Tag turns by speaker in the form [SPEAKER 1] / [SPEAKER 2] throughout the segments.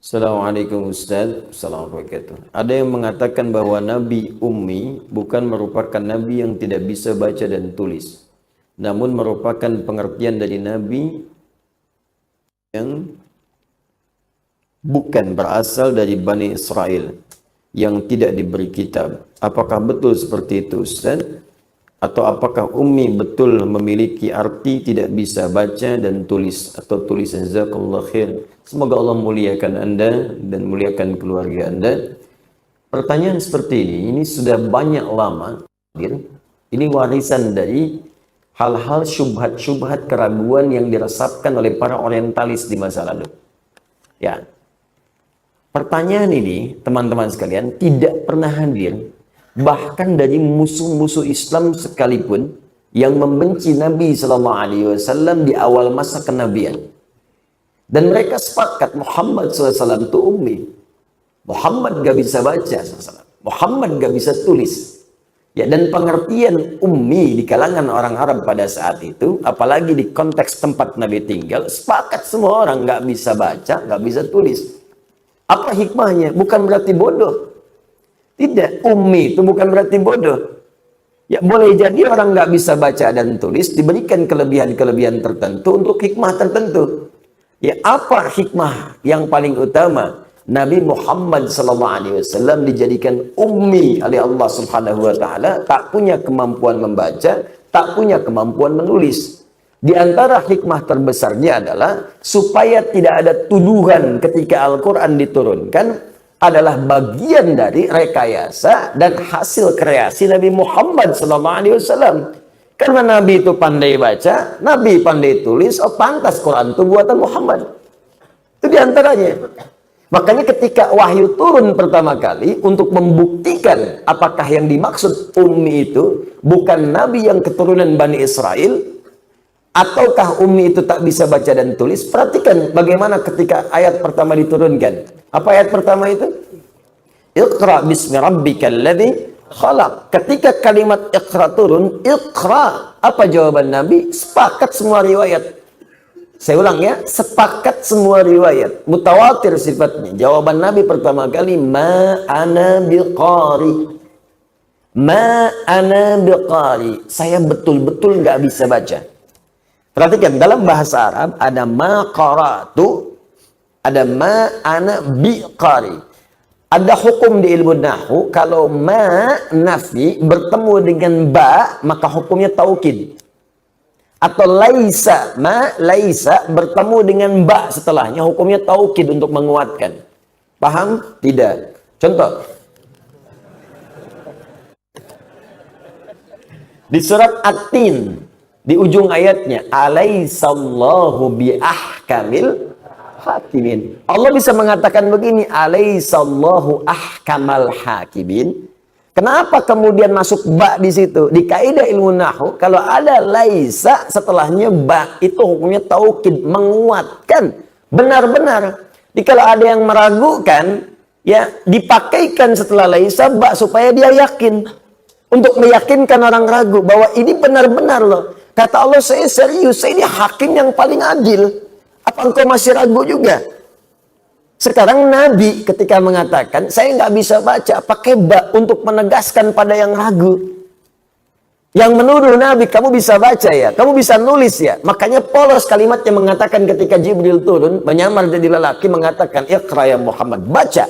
[SPEAKER 1] Assalamualaikum Ustaz. Assalamualaikum. Ada yang mengatakan bahwa Nabi Ummi bukan merupakan Nabi yang tidak bisa baca dan tulis, namun merupakan pengertian dari Nabi yang bukan berasal dari Bani Israel yang tidak diberi kitab. Apakah betul seperti itu Ustaz? Atau apakah Ummi betul memiliki arti tidak bisa baca dan tulis atau tulis? Jazakallahu khair. Semoga Allah muliakan Anda dan muliakan keluarga Anda. Pertanyaan seperti ini sudah banyak lama. Ini warisan dari hal-hal syubhat-syubhat keraguan yang diresapkan oleh para orientalis di masa lalu. Ya. Pertanyaan ini, teman-teman sekalian, tidak pernah hadir bahkan dari musuh-musuh Islam sekalipun yang membenci Nabi Sallallahu Alaihi Wasallam di awal masa kenabian. Dan mereka sepakat Muhammad SAW itu ummi. Muhammad gak bisa baca, Muhammad gak bisa tulis. Ya, dan pengertian ummi di kalangan orang Arab pada saat itu, apalagi di konteks tempat Nabi tinggal, sepakat semua orang gak bisa baca, gak bisa tulis. Apa hikmahnya? Bukan berarti bodoh. Tidak, ummi itu bukan berarti bodoh. Ya, boleh jadi orang nggak bisa baca dan tulis diberikan kelebihan-kelebihan tertentu untuk hikmah tertentu. Ya, apa hikmah yang paling utama? Nabi Muhammad SAW dijadikan ummi oleh Allah Subhanahu Wa Taala, tak punya kemampuan membaca, tak punya kemampuan menulis. Di antara hikmah terbesarnya adalah supaya tidak ada tuduhan ketika Al-Quran diturunkan adalah bagian dari rekayasa dan hasil kreasi Nabi Muhammad SAW. Karena Nabi itu pandai baca, Nabi pandai tulis, oh pantas Quran itu buatan Muhammad. Itu diantaranya. Makanya ketika wahyu turun pertama kali untuk membuktikan apakah yang dimaksud ummi itu bukan Nabi yang keturunan Bani Israel, ataukah ummi itu tak bisa baca dan tulis. Perhatikan bagaimana ketika ayat pertama diturunkan. Apa ayat pertama itu? Iqra bismi rabbikal ladzi khalaq. Ketika kalimat iqra turun, iqra. Apa jawaban Nabi? Sepakat semua riwayat. Saya ulang ya, sepakat semua riwayat. Mutawatir sifatnya. Jawaban Nabi pertama kali, ma ana biqari. Ma ana biqari. Saya betul-betul nggak bisa baca. Perhatikan, dalam bahasa Arab ada ma qara'tu, ada ma ana biqari. Ada hukum di ilmu nahwu, kalau ma nafi bertemu dengan ba, maka hukumnya taukid. Atau laisa, ma laisa bertemu dengan ba setelahnya, hukumnya taukid untuk menguatkan. Paham? Tidak. Contoh. Di surat At-Tin, di ujung ayatnya, alaisallahu biahkamil hakimin. Allah bisa mengatakan begini, alaisallahu ahkamal hakimin. Kenapa kemudian masuk ba di situ? Di kaidah ilmu nahwu, kalau ada laisa setelahnya ba, itu hukumnya taukid, menguatkan, benar-benar. Jadi kalau ada yang meragukan, ya dipakaikan setelah laisa ba supaya dia yakin. Untuk meyakinkan orang ragu bahwa ini benar-benar loh. Kata Allah, saya serius, saya ini hakim yang paling adil. Apa engkau masih ragu juga? Sekarang Nabi ketika mengatakan, saya nggak bisa baca, pakai ba untuk menegaskan pada yang ragu. Yang menuduh Nabi, kamu bisa baca ya, kamu bisa nulis ya. Makanya polos kalimat yang mengatakan ketika Jibril turun, menyamar jadi lelaki, mengatakan, Iqra ya Muhammad, baca.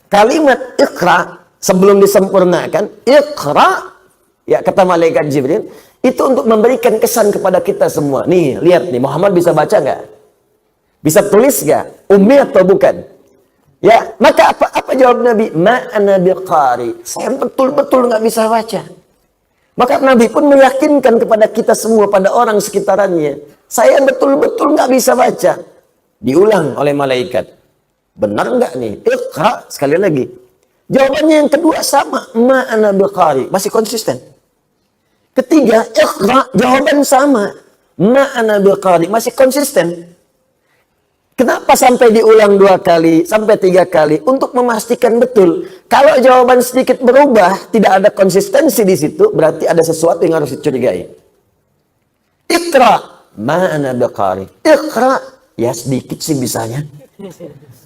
[SPEAKER 1] Kalimat Iqra, sebelum disempurnakan, Iqra, ya kata malaikat Jibril, itu untuk memberikan kesan kepada kita semua. Nih, lihat nih, Muhammad bisa baca nggak? Bisa tulis nggak? Ummi atau bukan? Ya, maka apa jawab Nabi? Ma ana biqari. Saya betul-betul nggak bisa baca. Maka Nabi pun meyakinkan kepada kita semua, pada orang sekitarannya, saya betul-betul nggak bisa baca. Diulang oleh malaikat. Benar nggak nih? Iqra, sekali lagi. Jawabannya yang kedua sama. Ma ana biqari. Masih konsisten. Ketiga, Iqra, jawaban sama. Ma ana biqari. Masih konsisten. Kenapa sampai diulang 2 kali, sampai 3 kali? Untuk memastikan betul. Kalau jawaban sedikit berubah, tidak ada konsistensi di situ, berarti ada sesuatu yang harus dicurigai. Iqra, ma ana biqari. Iqra, Ya sedikit sih bisanya.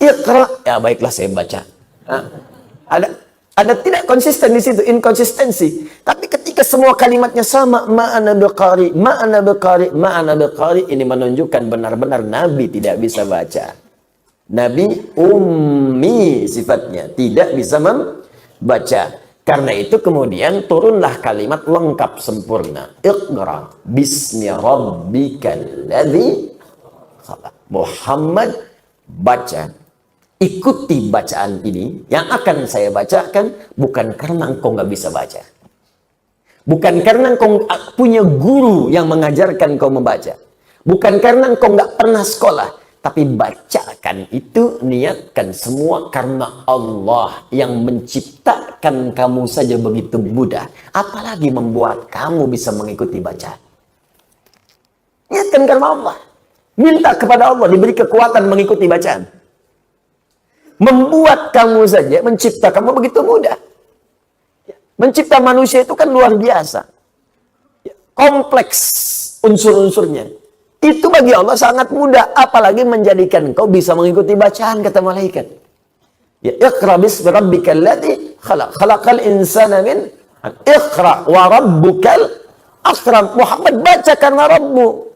[SPEAKER 1] Iqra, ya baiklah saya baca. Nah, ada tidak konsisten di situ, inkonsistensi. Tapi ketika semua kalimatnya sama, ma'ana biqari, ma'ana biqari, ma'ana biqari, ini menunjukkan benar-benar Nabi tidak bisa baca. Nabi ummi sifatnya, tidak bisa membaca. Karena itu kemudian turunlah kalimat lengkap sempurna. Iqra bismi rabbikal ladzi khalaq. Muhammad baca. Ikuti bacaan ini yang akan saya bacakan bukan karena engkau nggak bisa baca. Bukan karena engkau punya guru yang mengajarkan engkau membaca. Bukan karena engkau nggak pernah sekolah. Tapi bacakan itu, niatkan semua karena Allah yang menciptakan kamu saja begitu mudah. Apalagi membuat kamu bisa mengikuti bacaan. Niatkan karena Allah. Minta kepada Allah diberi kekuatan mengikuti bacaan. Membuat kamu saja, mencipta kamu begitu mudah. Mencipta manusia itu kan luar biasa. Kompleks unsur-unsurnya. Itu bagi Allah sangat mudah. Apalagi menjadikan kau bisa mengikuti bacaan, kata malaikat. Ya, Iqra bismi rabbikal ladzi khalaq. Khalaqal insana min Iqra wa rabbukal akram. Muhammad baca karena Rabbu.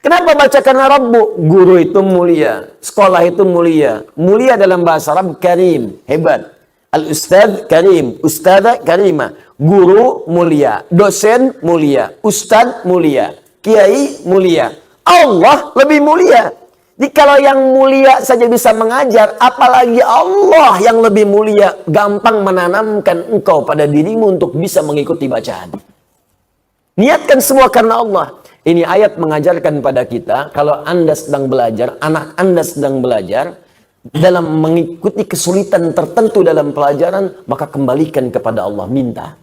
[SPEAKER 1] Kenapa baca karena Rabbu? Guru itu mulia, sekolah itu mulia. Mulia dalam bahasa Arab karim, hebat. Al-ustadz karim, ustadzah karimah. Guru mulia, dosen mulia, ustadz mulia, kiai mulia. Allah lebih mulia. Jadi kalau yang mulia saja bisa mengajar, apalagi Allah yang lebih mulia, gampang menanamkan engkau pada dirimu untuk bisa mengikuti bacaan. Niatkan semua karena Allah. Ini ayat mengajarkan pada kita, kalau Anda sedang belajar, anak Anda sedang belajar, dalam mengikuti kesulitan tertentu dalam pelajaran, maka kembalikan kepada Allah, minta.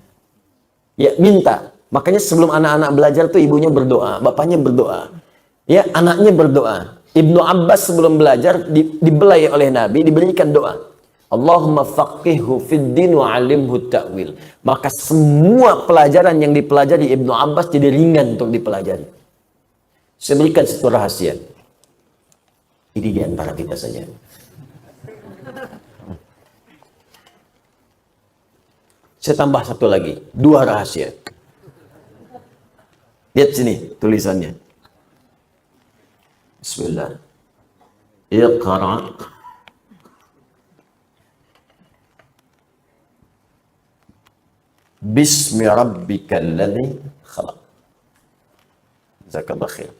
[SPEAKER 1] Ya, minta. Makanya sebelum anak-anak belajar tuh ibunya berdoa, bapaknya berdoa. Ya, anaknya berdoa. Ibnu Abbas sebelum belajar dibelai oleh Nabi, diberikan doa. Allahumma faqihhu fid din wa 'allimhu ta'wil. Maka semua pelajaran yang dipelajari Ibnu Abbas jadi ringan untuk dipelajari. Saya berikan satu rahasia. Ini di antara kita saja. Saya tambah satu lagi, 2 rahasia. Lihat sini tulisannya. Bismillah. Iqra bismi rabbikal ladzi khalaq. Jazakallahu khair.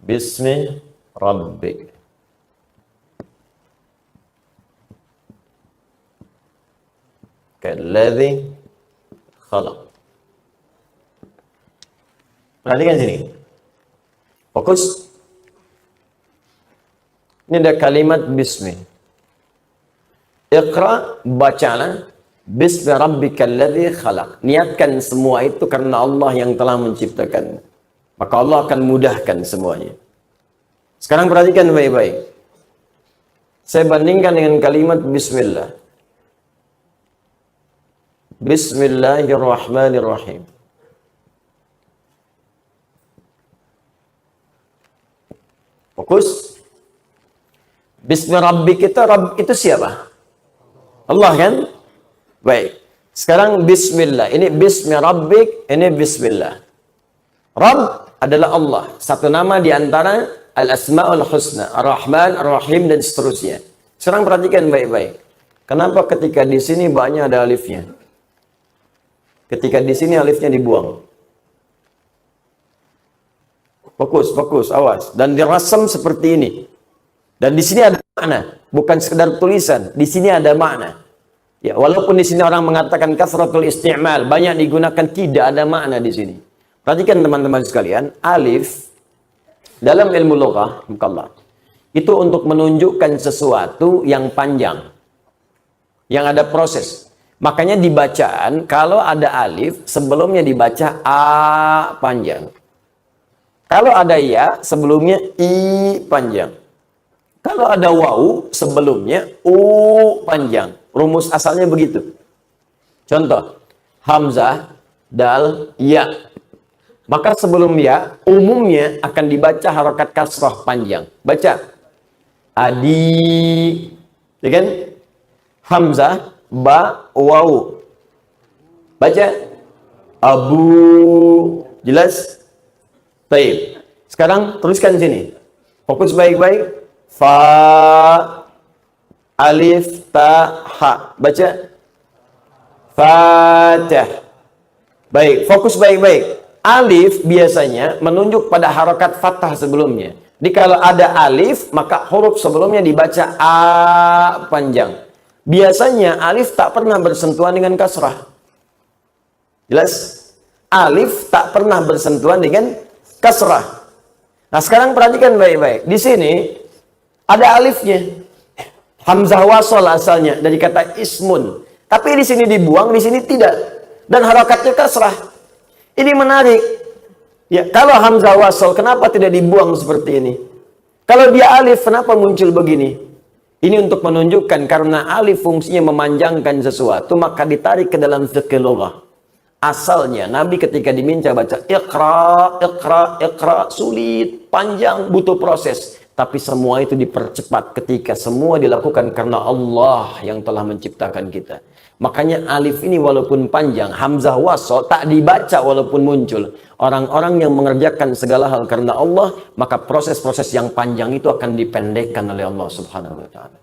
[SPEAKER 1] Bismi rabbik. Kalladzi khalaq. Perhatikan sini. Fokus. Ini ada kalimat bismi. Iqra, bacalah. Bismi rabbikal ladzi khalaq. Niatkan semua itu karena Allah yang telah menciptakan. Maka Allah akan mudahkan semuanya. Sekarang perhatikan baik-baik. Saya bandingkan dengan kalimat bismillah. Bismillahirrahmanirrahim. Fokus. Bismi rabbik kita, Rabb itu siapa? Allah kan? Baik. Sekarang bismillah. Ini bismi rabbik, ini bismillah. Rabb adalah Allah. Satu nama di antara al-asma'ul husna. Ar-Rahman, Ar-Rahim, dan seterusnya. Sekarang perhatikan baik-baik. Kenapa ketika di sini banyak ada alifnya? Ketika di sini alifnya dibuang. Fokus, fokus, awas. Dan dirasam seperti ini. Dan di sini ada makna. Bukan sekedar tulisan. Di sini ada makna. Ya, walaupun di sini orang mengatakan kasratul isti'mal, banyak digunakan, tidak ada makna di sini. Perhatikan teman-teman sekalian, alif dalam ilmu lughah, itu untuk menunjukkan sesuatu yang panjang, yang ada proses. Makanya di bacaan kalau ada alif sebelumnya dibaca a panjang. Kalau ada ya sebelumnya i panjang. Kalau ada waw sebelumnya u panjang. Rumus asalnya begitu. Contoh, hamzah, dal, ya. Maka sebelum ya, umumnya akan dibaca harokat kasrah panjang. Baca. Adi. Ya kan? Hamzah, ba, waw. Baca. Abu. Jelas? Baik. Sekarang tuliskan sini. Fokus baik-baik. Fa, alif, ta, ha. Baca. Fatih. Baik, fokus baik-baik. Alif biasanya menunjuk pada harokat fathah sebelumnya. Jadi kalau ada alif, maka huruf sebelumnya dibaca a panjang. Biasanya alif tak pernah bersentuhan dengan kasrah. Jelas? Alif tak pernah bersentuhan dengan kasrah. Nah sekarang perhatikan baik-baik. Di sini ada alifnya. Hamzah wasol asalnya dari kata ismun. Tapi di sini dibuang, di sini tidak. Dan harakatnya kasrah. Ini menarik. Ya, kalau hamzah wasal kenapa tidak dibuang seperti ini? Kalau dia alif kenapa muncul begini? Ini untuk menunjukkan karena alif fungsinya memanjangkan sesuatu maka ditarik ke dalam fikih lughah. Asalnya Nabi ketika diminta baca iqra, iqra, iqra sulit, panjang, butuh proses. Tapi semua itu dipercepat ketika semua dilakukan karena Allah yang telah menciptakan kita. Makanya alif ini walaupun panjang, hamzah wasal tak dibaca walaupun muncul. Orang-orang yang mengerjakan segala hal karena Allah, maka proses-proses yang panjang itu akan dipendekkan oleh Allah Subhanahu wa taala.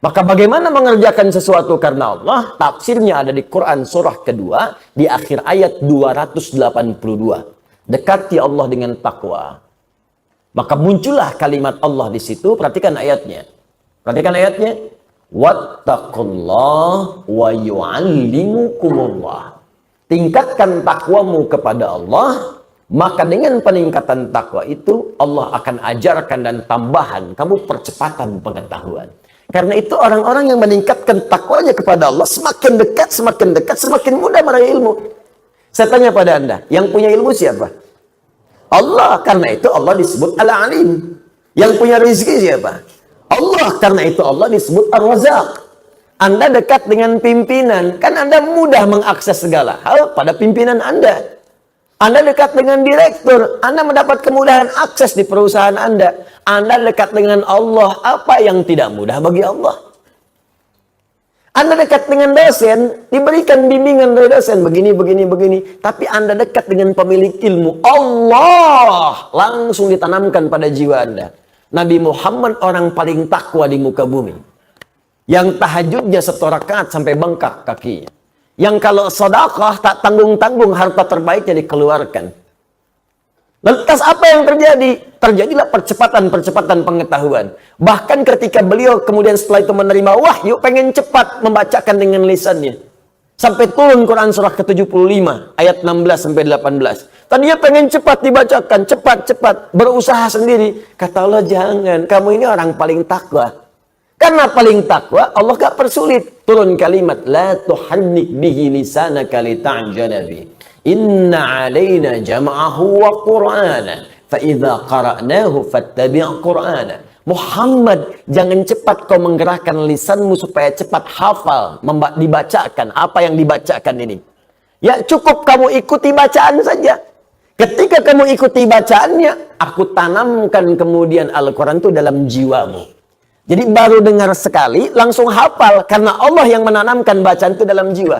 [SPEAKER 1] Maka bagaimana mengerjakan sesuatu karena Allah? Tafsirnya ada di Quran surah kedua di akhir ayat 282. Dekati Allah dengan takwa. Maka muncullah kalimat Allah di situ. Perhatikan ayatnya. Perhatikan ayatnya. Wattaqullah wa yu'allimukumullah. Tingkatkan takwamu kepada Allah, maka dengan peningkatan takwa itu Allah akan ajarkan dan tambahan kamu percepatan pengetahuan. Karena itu orang-orang yang meningkatkan takwanya kepada Allah semakin dekat, semakin mudah meraih ilmu. Saya tanya pada Anda, yang punya ilmu siapa? Allah. Karena itu Allah disebut Al-Alim. Yang punya rezeki siapa? Allah. Karena itu Allah disebut Ar-Razak. Anda dekat dengan pimpinan, kan Anda mudah mengakses segala hal pada pimpinan Anda. Anda dekat dengan direktur, Anda mendapat kemudahan akses di perusahaan Anda. Anda dekat dengan Allah, apa yang tidak mudah bagi Allah? Anda dekat dengan dosen, diberikan bimbingan dari dosen, begini. Tapi Anda dekat dengan pemilik ilmu, Allah, langsung ditanamkan pada jiwa Anda. Nabi Muhammad orang paling takwa di muka bumi. Yang tahajudnya 1 rakaat sampai bengkak kakinya. Yang kalau sedekah tak tanggung-tanggung harta terbaiknya dikeluarkan. Lantas apa yang terjadi? Terjadilah percepatan pengetahuan. Bahkan ketika beliau kemudian setelah itu menerima wahyu, pengen cepat membacakan dengan lisannya. Sampai turun Quran surah ke-75 ayat 16 sampai 18. Tadinya pengen cepat dibacakan, cepat, berusaha sendiri. Kata Allah, jangan, kamu ini orang paling takwa. Karena paling takwa, Allah gak persulit. Turun kalimat, la tuhannik bihi lisanaka lita'jala bi. Inna alaina jam'ahu wa qur'ana. Fa idza qara'nahu fattabi' qur'ana. Muhammad, jangan cepat kau menggerakkan lisanmu supaya cepat hafal, dibacakan apa yang dibacakan ini. Ya cukup kamu ikuti bacaan saja. Ketika kamu ikuti bacaannya, aku tanamkan kemudian Al-Quran itu dalam jiwamu. Jadi baru dengar sekali, langsung hafal. Karena Allah yang menanamkan bacaan itu dalam jiwa.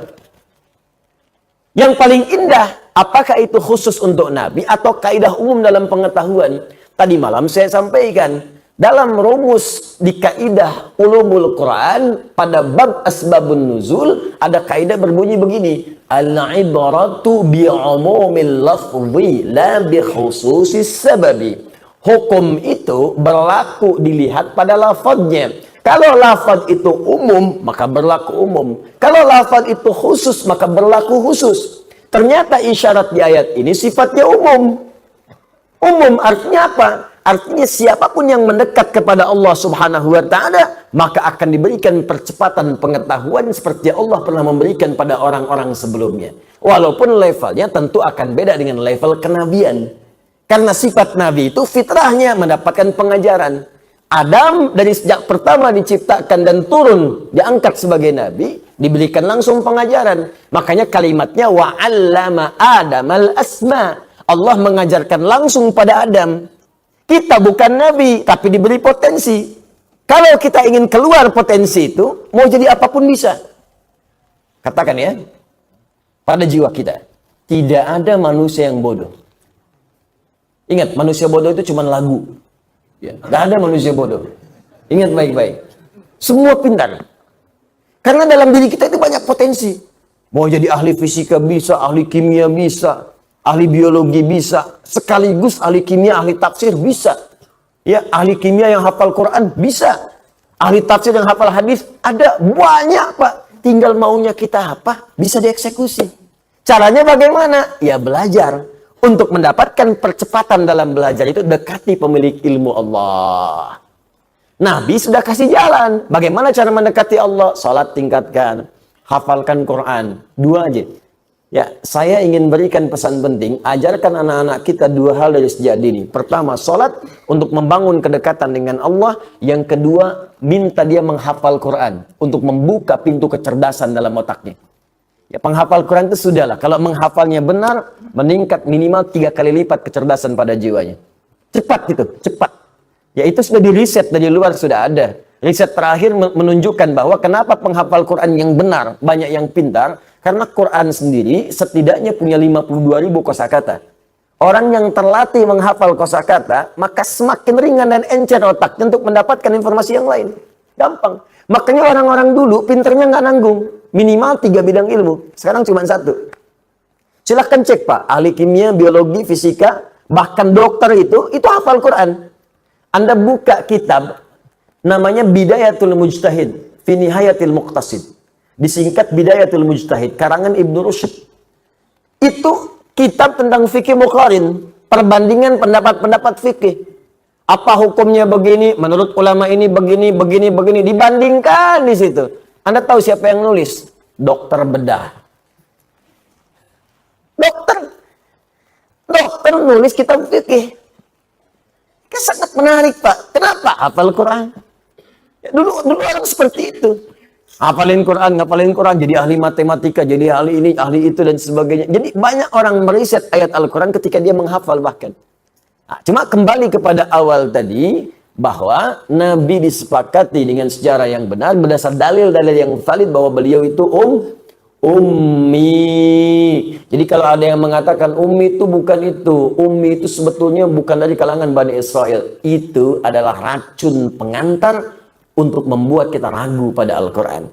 [SPEAKER 1] Yang paling indah, apakah itu khusus untuk Nabi atau kaidah umum dalam pengetahuan? Tadi malam saya sampaikan, dalam rumus di kaidah ulumul Quran, pada bab asbabun nuzul, ada kaidah berbunyi begini. Al-ibaratu bi'umumil lafzi, la bi khususis sababi. Hukum itu berlaku dilihat pada lafadznya. Kalau lafadz itu umum, maka berlaku umum. Kalau lafadz itu khusus, maka berlaku khusus. Ternyata isyarat di ayat ini sifatnya umum. Umum artinya apa? Artinya siapapun yang mendekat kepada Allah Subhanahu wa taala, maka akan diberikan percepatan pengetahuan seperti Allah pernah memberikan pada orang-orang sebelumnya. Walaupun levelnya tentu akan beda dengan level kenabian. Karena sifat Nabi itu fitrahnya mendapatkan pengajaran. Adam dari sejak pertama diciptakan dan turun, diangkat sebagai Nabi, diberikan langsung pengajaran. Makanya kalimatnya wa'allama Adamal asma. Allah mengajarkan langsung pada Adam. Kita bukan nabi, tapi diberi potensi. Kalau kita ingin keluar potensi itu, mau jadi apapun bisa. Katakan ya, pada jiwa kita, tidak ada manusia yang bodoh. Ingat, manusia bodoh itu cuma lagu. Ya, nggak ada manusia bodoh. Ingat baik-baik. Semua pintar. Karena dalam diri kita itu banyak potensi. Mau jadi ahli fisika bisa, ahli kimia bisa, ahli biologi bisa, sekaligus ahli kimia, ahli tafsir bisa. Ya, ahli kimia yang hafal Quran bisa. Ahli tafsir yang hafal hadis ada banyak, Pak. Tinggal maunya kita apa? Bisa dieksekusi. Caranya bagaimana? Ya belajar. Untuk mendapatkan percepatan dalam belajar itu dekati pemilik ilmu Allah. Nabi sudah kasih jalan. Bagaimana cara mendekati Allah? Salat tingkatkan. Hafalkan Quran. 2 aja. Ya, saya ingin berikan pesan penting. Ajarkan anak-anak kita 2 hal dari sejak dini. Pertama, salat untuk membangun kedekatan dengan Allah. Yang kedua, minta dia menghafal Quran. Untuk membuka pintu kecerdasan dalam otaknya. Ya, penghafal Quran itu sudahlah. Kalau menghafalnya benar, meningkat minimal 3 kali lipat kecerdasan pada jiwanya. Cepat gitu, cepat. Ya itu sudah diriset dari luar, sudah ada. Riset terakhir menunjukkan bahwa kenapa penghafal Quran yang benar, banyak yang pintar. Karena Quran sendiri setidaknya punya 52.000 kosakata. Orang yang terlatih menghafal kosakata, maka semakin ringan dan encer otaknya untuk mendapatkan informasi yang lain. Gampang. Makanya orang-orang dulu pinternya nggak nanggung. Minimal 3 bidang ilmu. Sekarang cuma 1. Silahkan cek Pak. Ahli kimia, biologi, fisika, bahkan dokter itu hafal Quran. Anda buka kitab namanya Bidayatul Mujtahid fi Nihayatil Muqtasid. Disingkat Bidayatul Mujtahid, karangan Ibnu Rushd. Itu kitab tentang fikih muqarin, perbandingan pendapat-pendapat fikih. Apa hukumnya begini, menurut ulama ini begini, begini, dibandingkan di situ. Anda tahu siapa yang nulis? Dokter bedah. Dokter nulis kitab fikih. Sangat menarik Pak. Kenapa? Hafal Quran. Ya, dulu orang seperti itu. Hafalin Quran, jadi ahli matematika, jadi ahli ini, ahli itu dan sebagainya. Jadi banyak orang meriset ayat Al-Quran ketika dia menghafal bahkan. Nah, cuma kembali kepada awal tadi, bahwa Nabi disepakati dengan sejarah yang benar, berdasar dalil-dalil yang valid bahwa beliau itu ummi. Jadi kalau ada yang mengatakan ummi itu bukan itu, ummi itu sebetulnya bukan dari kalangan Bani Israel. Itu adalah racun pengantar untuk membuat kita ragu pada Al-Quran.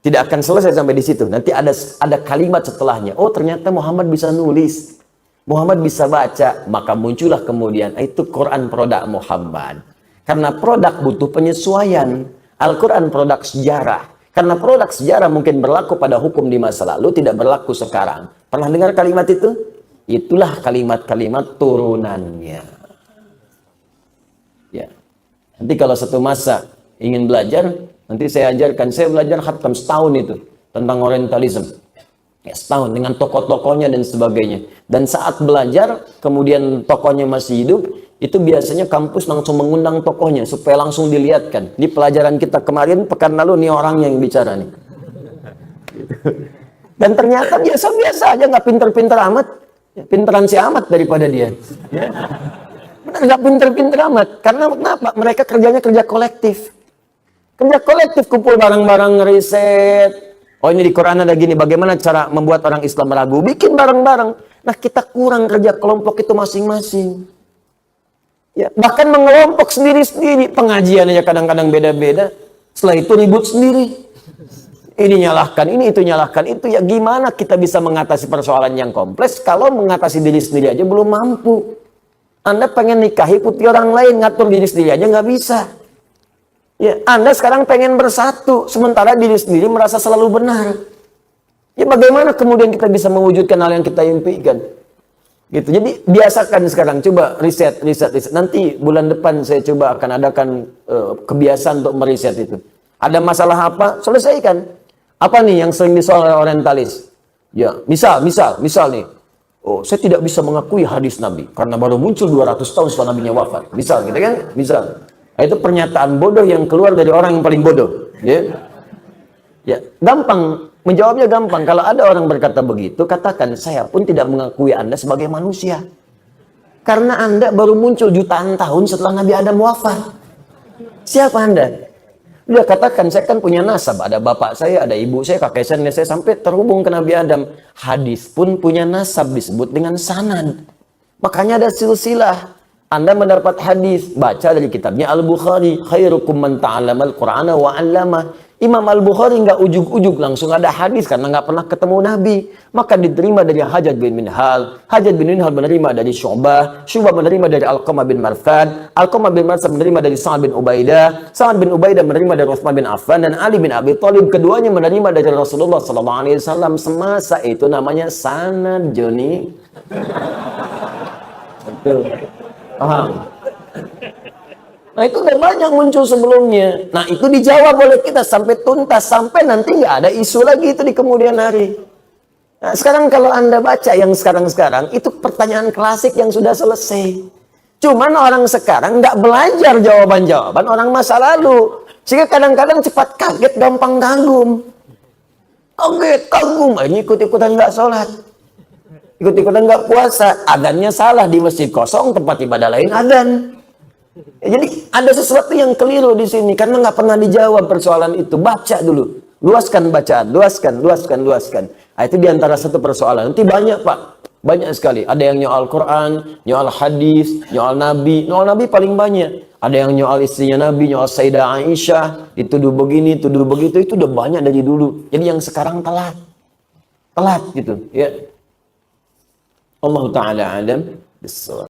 [SPEAKER 1] Tidak akan selesai sampai di situ. Nanti ada kalimat setelahnya. Oh ternyata Muhammad bisa nulis, Muhammad bisa baca. Maka muncullah kemudian itu Quran produk Muhammad. Karena produk butuh penyesuaian. Al-Quran produk sejarah. Karena produk sejarah mungkin berlaku pada hukum di masa lalu, tidak berlaku sekarang. Pernah dengar kalimat itu? Itulah kalimat-kalimat turunannya. Ya. Nanti kalau satu masa ingin belajar, nanti saya ajarkan. Saya belajar khatam setahun itu tentang orientalisme. Ya, setahun dengan tokoh-tokohnya dan sebagainya. Dan saat belajar, kemudian tokohnya masih hidup, itu biasanya kampus langsung mengundang tokohnya supaya langsung dilihatkan. Di pelajaran kita kemarin, pekan lalu, nih orangnya yang bicara nih. Dan ternyata biasa-biasa aja, nggak pinter-pinter amat. Pinteran si amat daripada dia. Benar, nggak pinter-pinter amat. Karena kenapa? Mereka kerjanya kerja kolektif. Kerja kolektif, kumpul bareng-bareng, ngeriset. Oh ini di Quran ada gini, bagaimana cara membuat orang Islam ragu? Bikin bareng-bareng. Nah kita kurang kerja kelompok itu masing-masing. Ya, bahkan mengelompok sendiri-sendiri. Pengajian aja kadang-kadang beda-beda. Setelah itu ribut sendiri. Ini nyalahkan, ini itu nyalahkan itu. Ya gimana kita bisa mengatasi persoalan yang kompleks kalau mengatasi diri sendiri aja belum mampu. Anda pengen nikahi putih orang lain, ngatur diri sendiri aja nggak bisa. Ya, Anda sekarang pengen bersatu, sementara diri sendiri merasa selalu benar. Ya bagaimana kemudian kita bisa mewujudkan hal yang kita impikan? Gitu. Jadi biasakan sekarang, coba riset. Nanti bulan depan saya coba akan adakan kebiasaan untuk meriset itu. Ada masalah apa? Selesaikan. Apa nih yang sering disoal oleh orientalis? Ya, misal nih. Oh, saya tidak bisa mengakui hadis Nabi karena baru muncul 200 tahun setelah Nabinya wafat. Misal gitu kan? Misal. Nah, itu pernyataan bodoh yang keluar dari orang yang paling bodoh, ya. Ya, gampang. Menjawabnya gampang. Kalau ada orang berkata begitu, katakan, saya pun tidak mengakui Anda sebagai manusia. Karena Anda baru muncul jutaan tahun setelah Nabi Adam wafat. Siapa Anda? Dia katakan, saya kan punya nasab. Ada bapak saya, ada ibu saya, kakek saya, nenek saya, sampai terhubung ke Nabi Adam. Hadis pun punya nasab, disebut dengan sanad. Makanya ada silsilah. Anda mendapat hadis, baca dari kitabnya Al-Bukhari. Khairukum man ta'allamal Qur'ana wa 'allama. Imam Al-Bukhari nggak ujuk-ujuk langsung ada hadis karena nggak pernah ketemu Nabi. Maka diterima dari Hajjaj bin Minhal. Hajjaj bin Minhal menerima dari Syu'bah. Syu'bah menerima dari Alqamah bin Marthad. Alqamah bin Marthad menerima dari Sa'ad bin Ubaidah. Sa'ad bin Ubaidah menerima dari Utsman bin Affan dan Ali bin Abi Thalib. Keduanya menerima dari Rasulullah SAW. Semasa itu namanya sanad, Joni. Betul. Paham? Nah itu udah banyak muncul sebelumnya. Nah itu dijawab oleh kita sampai tuntas. Sampai nanti nggak ada isu lagi itu di kemudian hari. Nah sekarang kalau Anda baca yang sekarang-sekarang, itu pertanyaan klasik yang sudah selesai. Cuman orang sekarang nggak belajar jawaban-jawaban orang masa lalu. Sehingga kadang-kadang cepat kaget, gampang kagum. Kaget, kagum. Ini ikut-ikutan nggak sholat. Ikut-ikutan nggak puasa. Adhannya salah di masjid kosong, tempat ibadah lain adhan. Ya, jadi ada sesuatu yang keliru di sini karena nggak pernah dijawab persoalan itu. Baca dulu, luaskan bacaan, luaskan. Nah, itu diantara satu persoalan. Nanti banyak Pak, banyak sekali. Ada yang nyoal Quran, nyoal hadis, nyoal Nabi paling banyak. Ada yang nyoal istrinya Nabi, nyoal Sayyidah Aisyah, dituduh begini, tuduh begitu. Itu udah banyak dari dulu. Jadi yang sekarang telat gitu. Ya. Allah Taala alam.